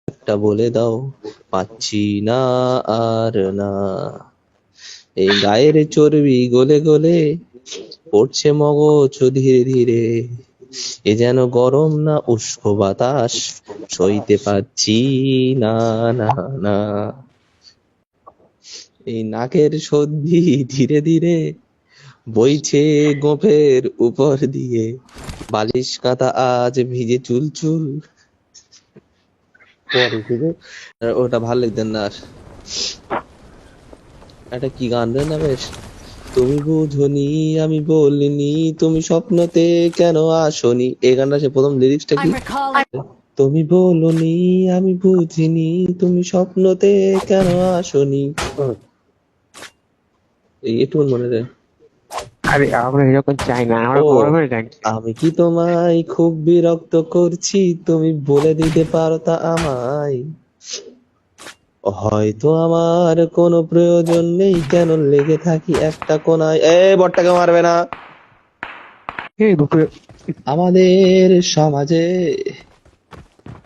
একটা বলে দাও, পাচ্ছি না আর না। এই গায়ের চর্বি গলে গলে পড়ছে মগজ ধীরে ধীরে। এ যেন গরম না উষ্ণ বাতাস, সইতে পারছি না না না। এই নাকের সর্দি ধীরে ধীরে বইছে গোফের উপর দিয়ে। বালিশ কাঁথা আজ ভিজে চুল চুল। পরে থেকে ওটা ভাল লাগতেন না আর। একটা কি গান রে না বেশ, তুমি বুঝনি আমি বলিনি, তুমি স্বপ্নতে কেন আসনি। এই গানটা সে প্রথম লিরিক্সটা কি, তুমি বলনি আমি বুঝিনি, তুমি স্বপ্নতে কেন আসনি। একটু মনে রে। আরে আমরা এরকম চাই না, আমরা ও, বড় করে চাই। আমি কি তোমায় খুব বিরক্ত করছি, তুমি বলে দিতে পারো তা আমায়। হয়তো আমার কোনো প্রয়োজন নেই, কেন লেগে থাকি একটা কোনায়। বটটাকে মারবে না। এই দুপুরে আমাদের সমাজে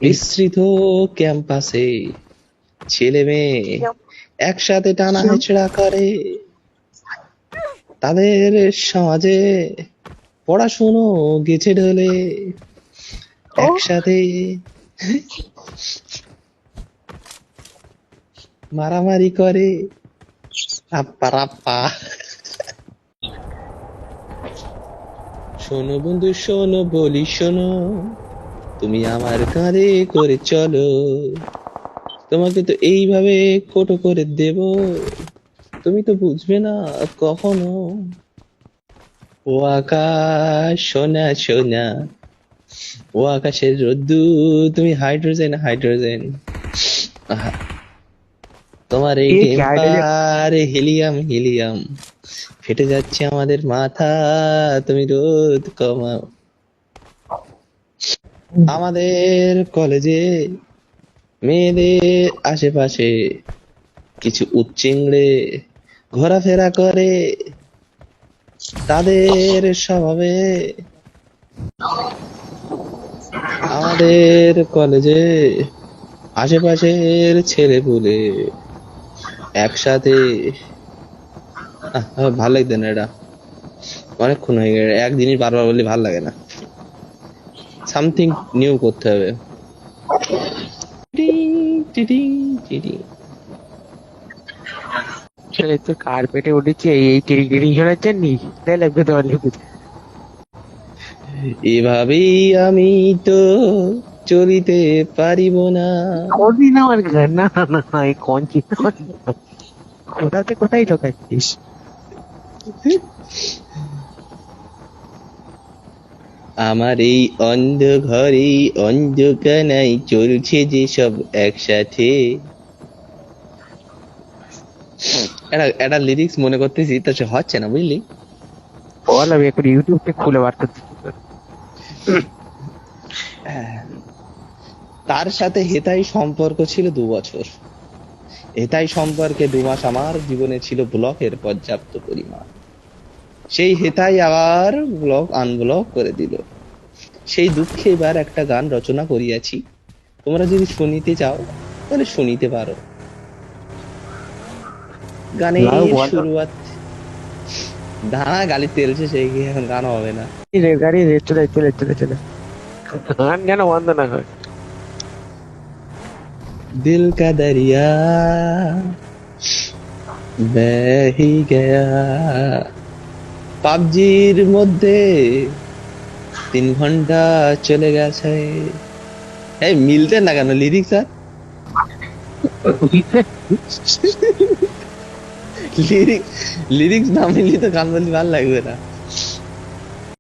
বিস্তৃত ক্যাম্পাসে ছেলে মেয়ে একসাথে টানা হেঁচড়া করে। তাদের সমাজে পড়াশুনো গেছে ঢলে, একসাথে মারামারি করে। রাপ্পা রাপ্পা। শোনো বন্ধু শোনো বলি শোনো, তুমি আমার কাঁধে করে চলো, তোমাকে তো এইভাবে কোটো করে দেব, তুমি তো বুঝবে না কখনো। ও আকাশ সোনা সোনা, ও আকাশের রোদ্দুর, তুমি হাইড্রোজেন হাইড্রোজেন। আহা, তোমার এই টেম্পার হিলিয়াম হিলিয়াম, ফেটে যাচ্ছে আমাদের মাথা, তুমি রোদ কমাও। আমাদের কলেজে মেয়েদের আশেপাশে কিছু উচ্চিংড়ে ঘোরাফেরা করে। তাদের স্বভাবে আমাদের কলেজে আশেপাশের ছেলেপুলে একসাথে। ভাল লাগছে না, এটা অনেকক্ষণ হয়ে গেছে। এক জিনিস বারবার বললে ভাল লাগে না, সামথিং নিউ করতে হবে। ছেলে তো কার্পেটে উঠেছে এই টিরি শোনার জন্য লাগবে তো লাগবে। এভাবেই আমি তো চলিতে পারিব না। করবি না আমার গান, না না না না, এই কঞ্চি কোথাতে কোথায় ঢোকাচ্ছিস। আমার এই অন্ধ ঘরে অন্ধকানায় চলছে যে সব একসাথে। একটা লিরিক্স মনে করতেছি, তা সে হচ্ছে না বুঝলি। বল আমি এখন ইউটিউব থেকে খুলে বার করছি। তার সাথে হেতাই সম্পর্ক ছিল 2 বছর। হেতাই সম্পর্কে 2 মাস আমার জীবনে ছিল ব্লকের পর্যাপ্ত পরিমাণ। সেই হেতাই আবার ব্লক আনব্লক করে দিল। সেই দুঃখে এবার একটা গান রচনা করিয়াছি, তোমরা যদি শুনিতে চাও তাহলে শুনিতে পারো। গানের শুরুয়াত দাঁড়া গালি তেলছে, সেই এখন গান হবে না। গাড়ি চলে চলে চলে চলে গান যেন বন্ধ না হয়। দিল কা দরিয়া বহ হি গয়া। পাবজির মধ্যে 3 ঘন্টা চলে গেছে। এই মিলতে না কেন লিরিক্স আর লিরিক্স না মিললে তো গান বলতে ভালো লাগবে না।